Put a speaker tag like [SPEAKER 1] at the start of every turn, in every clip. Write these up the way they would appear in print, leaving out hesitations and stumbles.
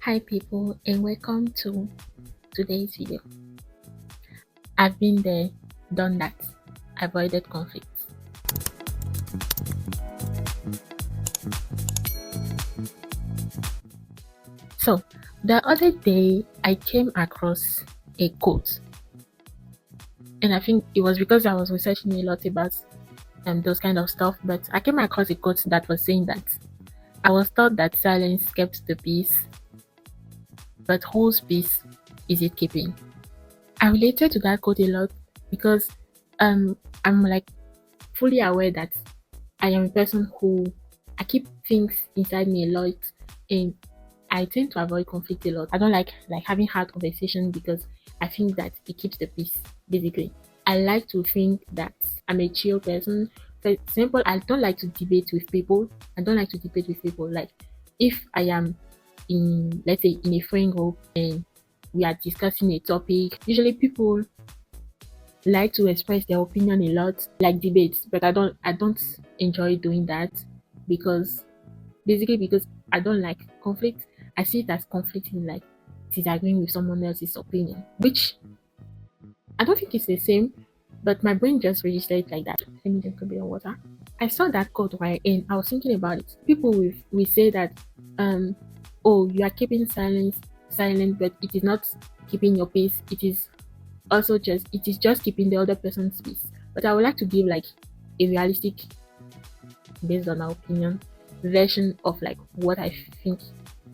[SPEAKER 1] Hi people, and welcome to today's video. I've been there, done that, avoided conflicts. So the other day I came across a quote, and I think it was because I was researching a lot about those kind of stuff, but I came across a quote that was saying that I was taught that silence kept the peace, but whose peace is it keeping? I related to that quote a lot because I'm like fully aware that I am a person who I keep things inside me a lot, and I tend to avoid conflict a lot. I don't like having hard conversation because I think that it keeps the peace. Basically, I like to think that I'm a chill person. For example, I don't like to debate with people. I don't like to debate with people. Like if I am in, let's say, in a friend group and we are discussing a topic, usually people like to express their opinion a lot, like debates, but I don't enjoy doing that because because I don't like conflict. I see it as conflicting, like disagreeing with someone else's opinion, which I don't think it's the same, but my brain just registered it like that. Let me drink a bit of water. I saw that quote right and I was thinking about it. People will say that oh, you are keeping silent, but it is not keeping your peace. It is just keeping the other person's peace. But I would like to give like a realistic, based on my opinion, version of like what I think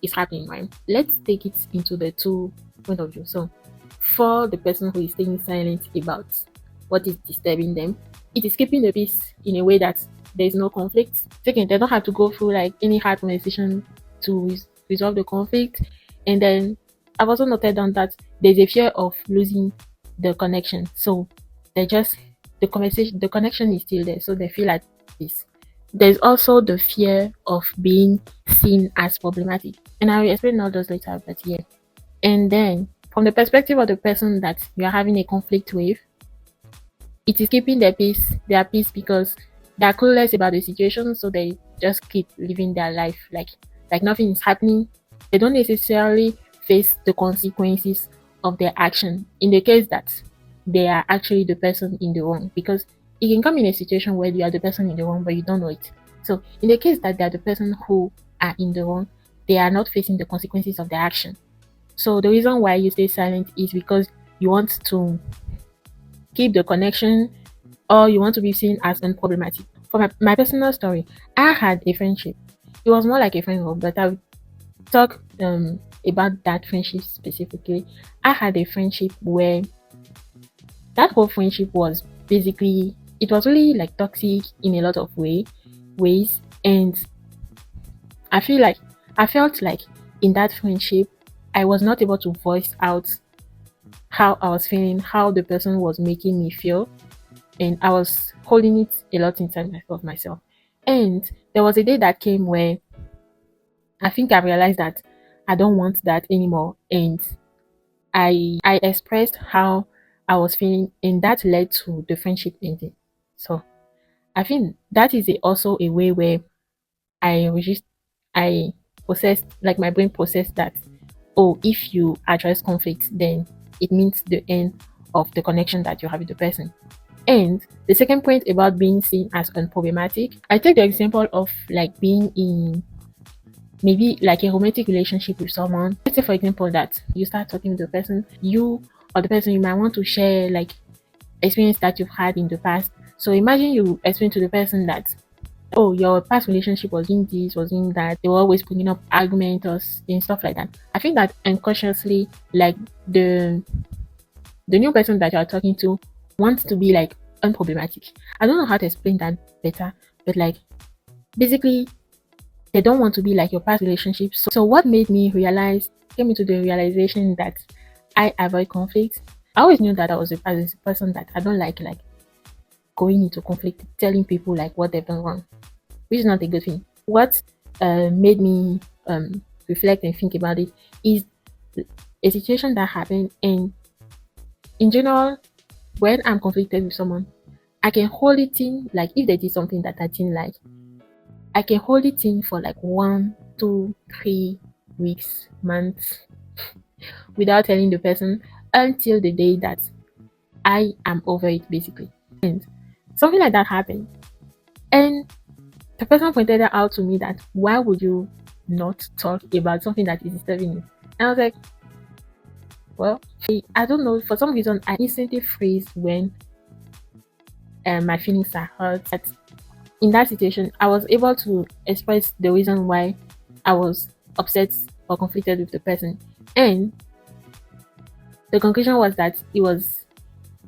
[SPEAKER 1] is happening, right? Let's take it into the two point of view. So for the person who is staying silent about what is disturbing them, it is keeping the peace in a way that there is no conflict. Second, they don't have to go through like any hard conversation to resolve the conflict. And then I've also noted down that there's a fear of losing the connection. So they just the connection is still there. So they feel like this. There's also the fear of being seen as problematic. And I will explain all those later, but yeah. And then from the perspective of the person that you are having a conflict with, it is keeping their peace because they're clueless about the situation, so they just keep living their life like nothing is happening. They don't necessarily face the consequences of their action in the case that they are actually the person in the wrong, because it can come in a situation where you are the person in the wrong but you don't know it. So in the case that they are the person who are in the wrong, they are not facing the consequences of their action. So the reason why you stay silent is because you want to keep the connection, or you want to be seen as unproblematic. For my personal story, I had a friendship. It was more like a friend group, but I'll talk about that friendship specifically. I had a friendship where that whole friendship was basically, it was really like toxic in a lot of ways, and I felt like in that friendship I was not able to voice out how I was feeling, how the person was making me feel, and I was holding it a lot inside of myself. And there was a day that came where I think I realized that I don't want that anymore, and I expressed how I was feeling, and that led to the friendship ending. So I think that is also a way where I resist, I processed, like my brain processed that, oh, if you address conflict, then it means the end of the connection that you have with the person. And the second point about being seen as unproblematic, I take the example of like being in maybe like a romantic relationship with someone. Let's say, for example, that you start talking with the person, you or the person, you might want to share like experience that you've had in the past. So imagine you explain to the person that, oh, your past relationship was in this, was in that, they were always putting up arguments or and stuff like that. I think that unconsciously, like the new person that you are talking to wants to be like unproblematic. I don't know how to explain that better, but like basically they don't want to be like your past relationships. So what made me came into the realization that I avoid conflict. I always knew that I was a person that I don't like going into conflict, telling people like what they've done wrong, which is not a good thing. What made me reflect and think about it is a situation that happened, and in general, when I'm conflicted with someone, I can hold it in. Like if they did something that I didn't like, I can hold it in for like 1, 2, 3 weeks, months without telling the person until the day that I am over it, basically. And something like that happened. And the person pointed out to me that why would you not talk about something that is disturbing you? And I was like, well, I don't know. For some reason, I instantly freeze when my feelings are hurt. But in that situation, I was able to express the reason why I was upset or conflicted with the person. And the conclusion was that it was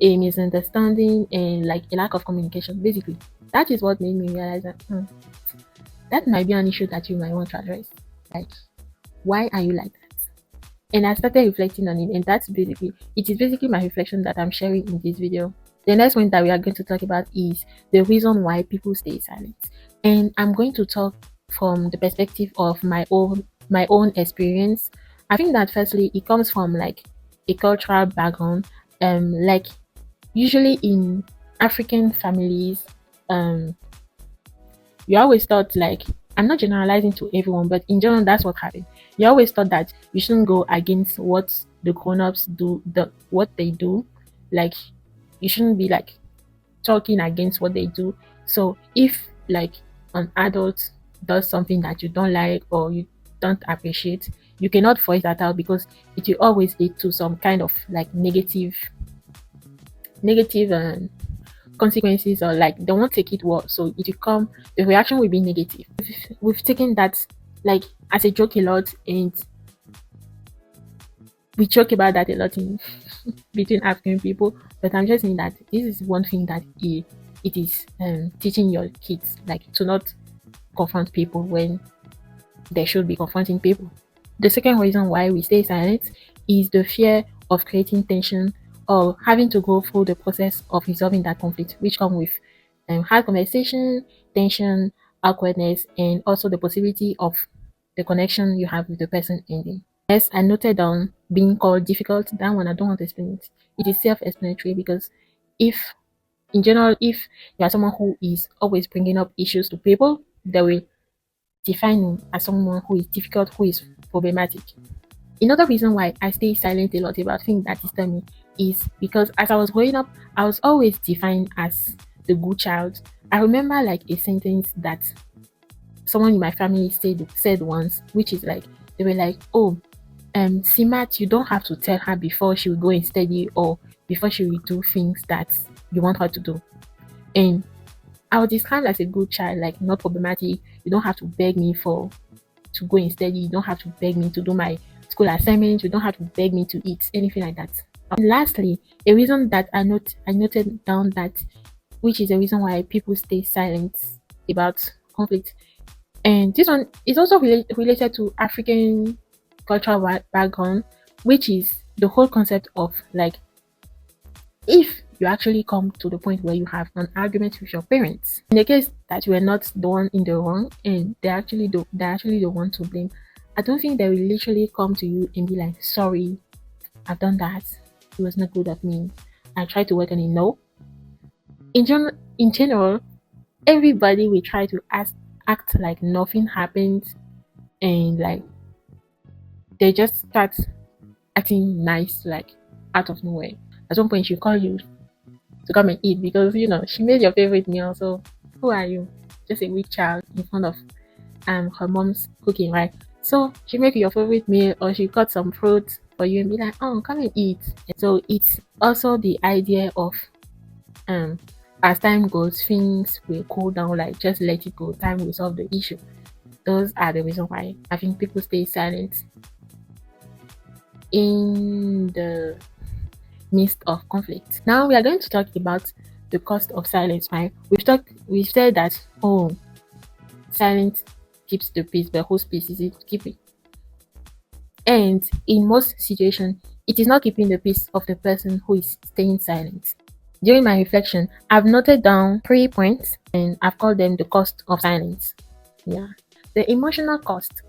[SPEAKER 1] a misunderstanding and like a lack of communication. Basically, that is what made me realize that that might be an issue that you might want to address. Like, why are you like that? And I started reflecting on it, and it is basically my reflection that I'm sharing in this video. The next one that we are going to talk about is the reason why people stay silent. And I'm going to talk from the perspective of my own experience. I think that firstly it comes from like a cultural background. Like usually in African families, you always thought like, I'm not generalizing to everyone, but in general that's what happened. You always thought that you shouldn't go against what the grown-ups do, what they do. Like you shouldn't be like talking against what they do. So if like an adult does something that you don't like or you don't appreciate, you cannot voice that out because it will always lead to some kind of like negative consequences, or like they won't take it well, so it will come, the reaction will be negative. We've taken that like as a joke a lot, and we joke about that a lot in between African people. But I'm just saying that this is one thing that it is teaching your kids, like to not confront people when they should be confronting people. The second reason why we stay silent is the fear of creating tension or having to go through the process of resolving that conflict, which come with hard conversation, tension, awkwardness, and also the possibility of the connection you have with the person ending. Yes, I noted down being called difficult. That one I don't want to explain it. It is self-explanatory because if, in general, if you are someone who is always bringing up issues to people, they will define you as someone who is difficult, who is problematic. Another reason why I stay silent a lot about things that disturb me is because as I was growing up, I was always defined as the good child. I remember like a sentence that someone in my family said once, which is like, they were like, oh, Simat, you don't have to tell her before she will go and study or before she will do things that you want her to do. And I was described as a good child, like not problematic. You don't have to beg me to go and study. You don't have to beg me to do my school assignments. You don't have to beg me to eat anything like that. And lastly, a reason that I noted down that, which is a reason why people stay silent about conflict, and this one is also related to African cultural background, which is the whole concept of like, if you actually come to the point where you have an argument with your parents, in the case that you are not the one in the wrong and they're actually the one to blame, I don't think they will literally come to you and be like, sorry, I've done that, it was not good of me, I tried to work on it. No, in general, everybody will try to act like nothing happened, and like they just start acting nice like out of nowhere. At one point, she call you to come and eat because she made your favorite meal. So who are you? Just a weak child in front of her mom's cooking, right? So she make your favorite meal, or she cut some fruit for you and be like, oh, come and eat. And so it's also the idea of as time goes, things will cool down, like just let it go, time will solve the issue. Those are the reason why I think people stay silent in the midst of conflict. Now we are going to talk about the cost of silence, right? We've said that, oh, silence keeps the peace, but whose peace is it keeping? And in most situations, it is not keeping the peace of the person who is staying silent. During my reflection, I've noted down 3 points and I've called them the cost of silence. Yeah. The emotional cost.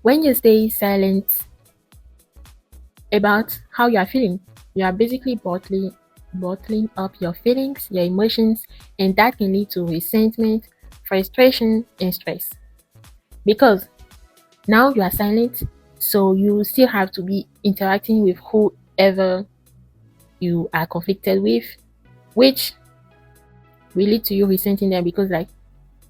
[SPEAKER 1] When you stay silent about how you are feeling, you are basically bottling up your feelings, your emotions, and that can lead to resentment, frustration, and stress. Because Now you are silent, so you still have to be interacting with whoever you are conflicted with, which will lead to you resenting them because like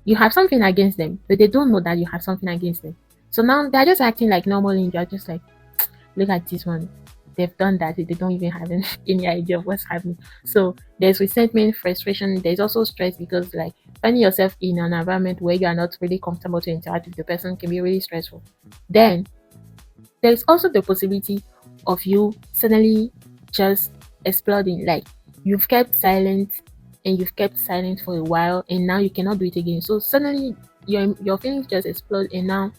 [SPEAKER 1] you have something against them, but they don't know that you have something against them. So now they're just acting like normal and you're just like, look at this one. They've done that. They don't even have any idea of what's happening. So there's resentment, frustration. There's also stress because like finding yourself in an environment where you are not really comfortable to interact with the person can be really stressful. Then there's also the possibility of you suddenly just exploding. Like you've kept silent and you've kept silent for a while and now you cannot do it again. So suddenly your feelings just explode and now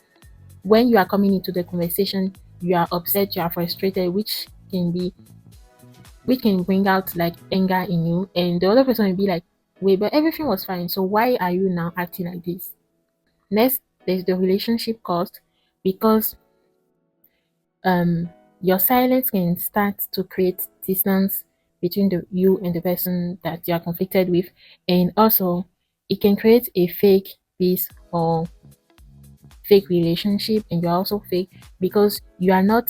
[SPEAKER 1] when you are coming into the conversation, you are upset, you are frustrated, which can bring out like anger in you, and the other person will be like, wait, but everything was fine. So why are you now acting like this? Next, there's the relationship cost because um your silence can start to create distance between you and the person that you are conflicted with, and also it can create a fake peace or fake relationship, and you're also fake because you are not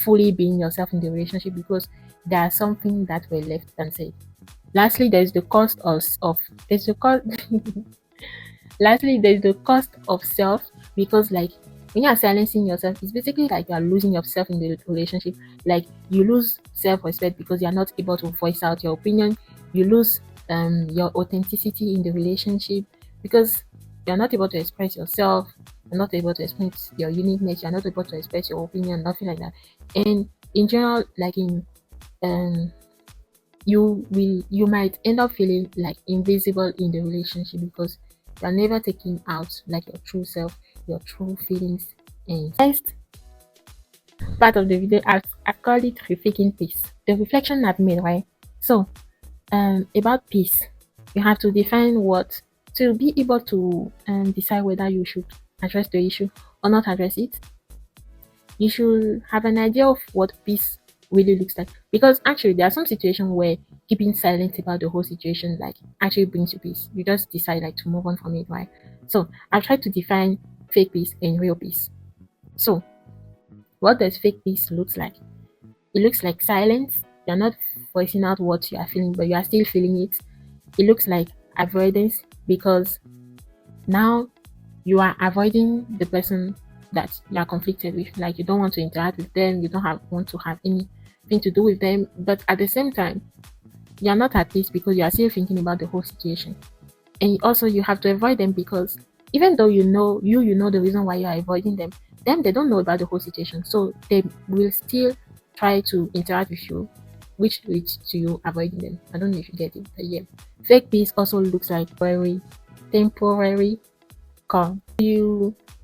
[SPEAKER 1] fully being yourself in the relationship because there's something that were left unsaid. Lastly, there's the cost of there's the cost lastly there's the cost of self because like when you are silencing yourself, it's basically like you are losing yourself in the relationship. Like you lose self-respect because you are not able to voice out your opinion. You lose your authenticity in the relationship because you're not able to express yourself, you're not able to express your uniqueness, you're not able to express your opinion, nothing like that. And in general, like in um you might end up feeling like invisible in the relationship because you're never taking out like your true self, your true feelings. And next part of the video, I called it rethinking peace. The reflection I've made, right? So about peace, you have to define what to be able to decide whether you should address the issue or not address it. You should have an idea of what peace really looks like. Because actually, there are some situations where keeping silent about the whole situation like actually brings you peace. You just decide like to move on from it, right? So I've tried to define fake peace and real peace. So what does fake peace looks like? It looks like silence. You're not voicing out what you are feeling, but you are still feeling it. It looks like avoidance because now you are avoiding the person that you are conflicted with. Like you don't want to interact with them, you don't want to have anything to do with them, but at the same time, you are not at peace because you are still thinking about the whole situation. And also you have to avoid them because even though you know the reason why you are avoiding them they don't know about the whole situation. So they will still try to interact with you, which leads to you avoiding them. I don't know if you get it, but yeah. Fake peace also looks like very temporary calm.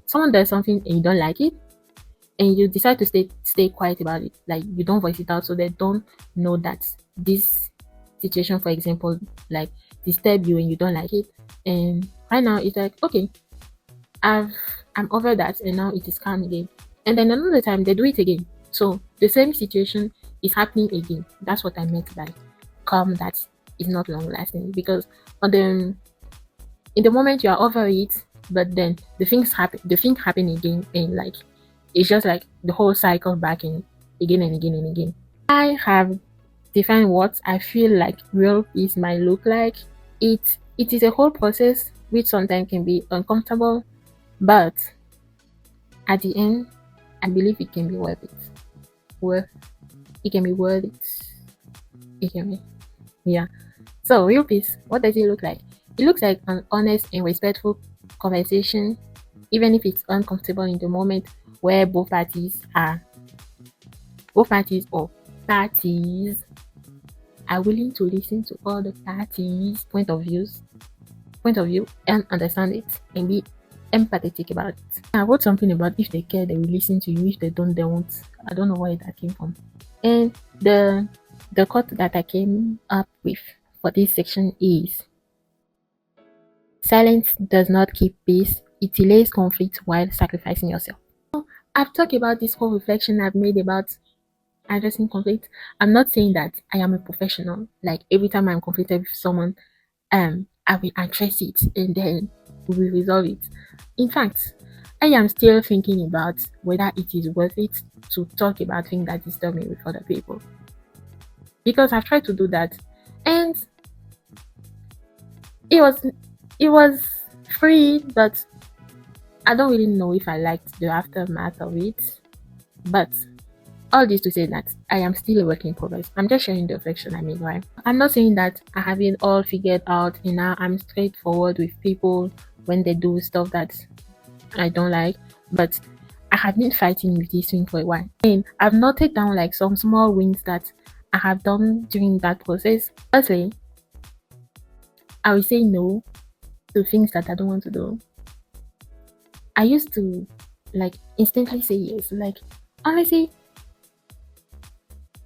[SPEAKER 1] Someone does something and you don't like it and you decide to stay quiet about it. Like you don't voice it out so they don't know that this situation, for example, like disturb you and you don't like it. And right now it's like, okay, I've I'm over that and now it is calm again. And then another time they do it again. So the same situation is happening again. That's what I meant by calm that is not long lasting. Because on the in the moment you are over it, but then the thing happen again and like it's just like the whole cycle back in again and again and again. I have defined what I feel like real peace might look like. It is a whole process which sometimes can be uncomfortable, but at the end I believe it can be worth it. Worth it can be worth it. It can be. Yeah. So real peace, what does it look like? It looks like an honest and respectful conversation, even if it's uncomfortable in the moment where both parties or parties are willing to listen to all the parties' point of view and understand it and be empathetic about it. I wrote something about if they care, they will listen to you. If they don't, they won't. I don't know where that came from. And the quote that I came up with for this section is silence does not keep peace, it delays conflict while sacrificing yourself. I've talked about this whole reflection I've made about addressing conflict. I'm not saying that I am a professional. Like every time I'm conflicted with someone, I will address it and then we will resolve it. In fact, I am still thinking about whether it is worth it to talk about things that disturb me with other people. Because I've tried to do that, and it was it was free, but I don't really know if I liked the aftermath of it. But all this to say that I am still a work in progress. I'm just sharing the reflection I made, right? I'm not saying that I have it all figured out and now I'm straightforward with people when they do stuff that I don't like, but I have been fighting with this thing for a while. And I've noted down like some small wins that I have done during that process. Firstly, I will say no to things that I don't want to do. I used to like instantly say yes. Like honestly,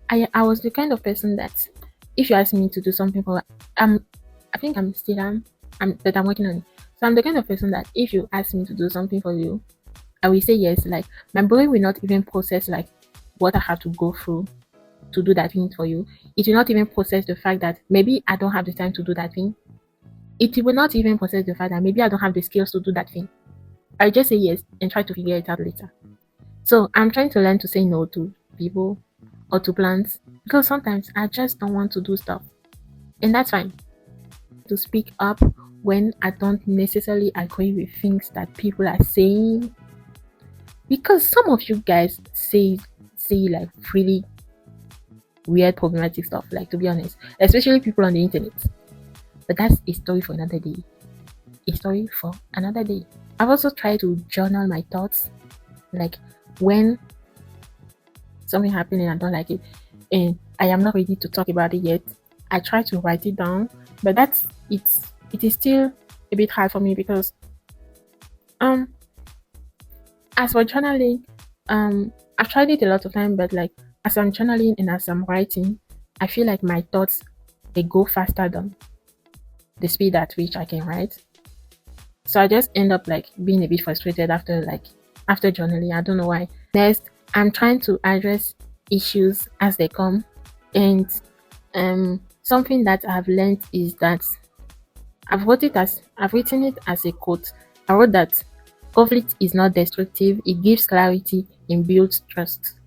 [SPEAKER 1] I was the kind of person that if you ask me to do something for I think I'm still but I'm working on it. So I'm the kind of person that if you ask me to do something for you, I will say yes. Like my brain will not even process like what I have to go through to do that thing for you. It will not even process the fact that maybe I don't have the time to do that thing. It will not even process the fact that maybe I don't have the skills to do that thing. I just say yes and try to figure it out later. So I'm trying to learn to say no to people or to plans because sometimes I just don't want to do stuff. And that's fine. To speak up when I don't necessarily agree with things that people are saying. Because some of you guys say like really weird problematic stuff, like to be honest, especially people on the internet. But that's a story for another day. A story for another day. I've also tried to journal my thoughts, like when something happened and I don't like it and I am not ready to talk about it yet. I try to write it down, but it is still a bit hard for me because as for journaling, I've tried it a lot of time, but like as I'm journaling and as I'm writing, I feel like my thoughts they go faster than the speed at which I can write. So I just end up like being a bit frustrated after journaling. I don't know why. Next, I'm trying to address issues as they come, and something that I've learned is that I've written it as a quote. I wrote that conflict is not destructive, it gives clarity and builds trust.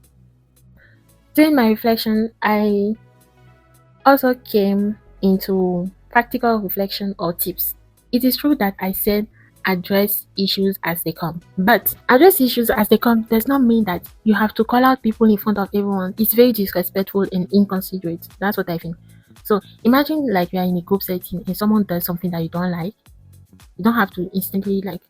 [SPEAKER 1] During my reflection, I also came into practical reflection or tips. It is true that I said address issues as they come, but address issues as they come does not mean that you have to call out people in front of everyone. It's very disrespectful and inconsiderate. That's what I think. So imagine like you are in a group setting and someone does something that you don't like. You don't have to instantly like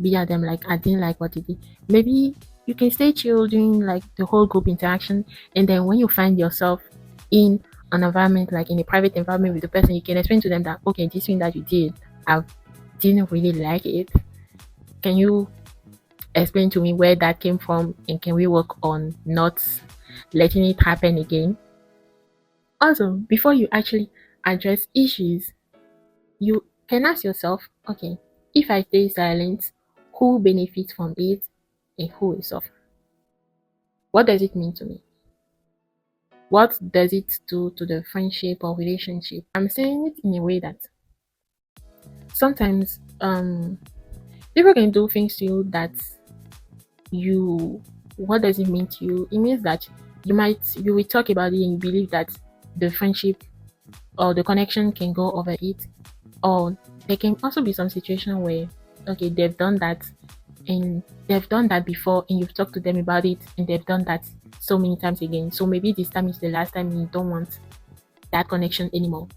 [SPEAKER 1] be at them like I didn't like what they did. Maybe you can stay chill during like the whole group interaction, and then when you find yourself in an environment like in a private environment with the person, you can explain to them that okay, this thing that you did, I didn't really like it. Can you explain to me where that came from, and can we work on not letting it happen again? Also, before you actually address issues, you can ask yourself, okay, if I stay silent, who benefits from it and who will suffer? What does it mean to me? What does it do to the friendship or relationship? I'm saying it in a way that sometimes people can do things to you that you what does it mean to you? It means that you will talk about it and you believe that the friendship or the connection can go over it. Or there can also be some situation where okay, they've done that and they've done that before and you've talked to them about it and they've done that so many times again. So maybe this time is the last time and you don't want that connection anymore.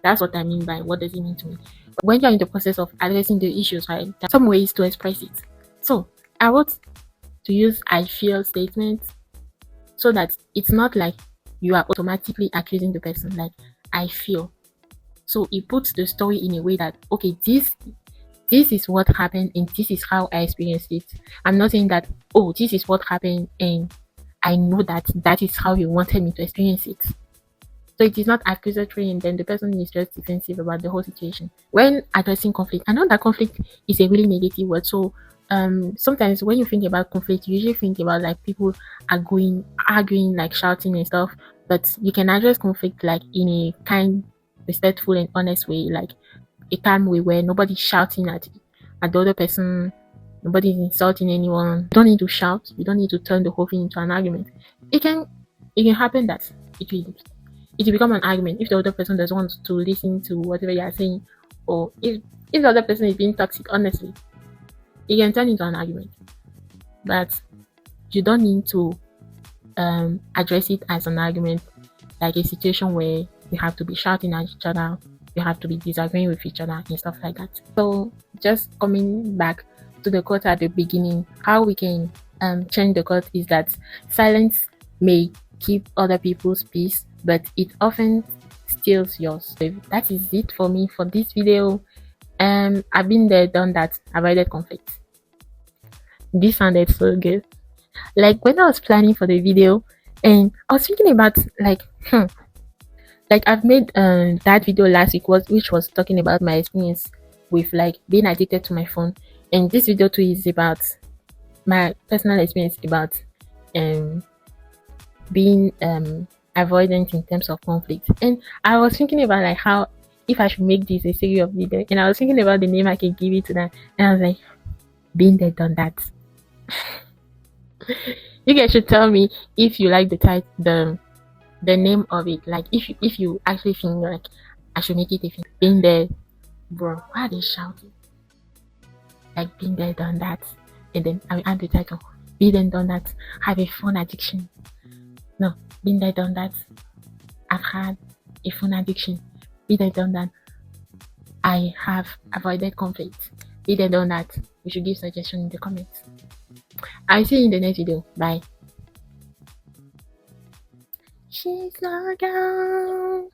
[SPEAKER 1] That's what I mean by what does it mean to me. When you're in the process of addressing the issues, right, there are some ways to express it. So I wrote to use I feel statements so that it's not like you are automatically accusing the person, like I feel. So it puts the story in a way that okay, this is what happened and this is how I experienced it. I'm not saying that oh, this is what happened and I know that that is how you wanted me to experience it. So it is not accusatory and then the person is just defensive about the whole situation. When addressing conflict, I know that conflict is a really negative word. So sometimes when you think about conflict, you usually think about like people arguing, like shouting and stuff. But you can address conflict like in a kind, respectful and honest way, like a calm way where nobody's shouting at the other person, Nobody is insulting anyone. You don't need to shout. You don't need to turn the whole thing into an argument. It can it can happen that it will it will become an argument if the other person doesn't want to listen to whatever you are saying, or if the other person is being toxic. Honestly, it can turn into an argument. But you don't need to address it as an argument, like a situation where you have to be shouting at each other, you have to be disagreeing with each other and stuff like that. So just coming back to the quote at the beginning, how we can change the quote is that silence may keep other people's peace, but it often steals yours. So that is it for me for this video. I've been there, done that, avoided conflict. This sounded so good. Like when I was planning for the video, and I was thinking about like I've made that video last week which was talking about my experience with like being addicted to my phone, and this video too is about my personal experience about being avoidant in terms of conflict. And I was thinking about like how if I should make this a series of videos, and I was thinking about the name I can give it to that, and I was like, been there, done that. You guys should tell me if you like the title, the name of it. Like if you actually think like I should make it a thing. Been there, bro. Why are they shouting? Like been there, done that, and then I will add the title. Been there, done that. Have a phone addiction. No, been there, done that. I've had a phone addiction. Been there, done that. I have avoided conflict. Been there, done that. You should give suggestion in the comments. I'll see you in the next video. Bye. She's not gone.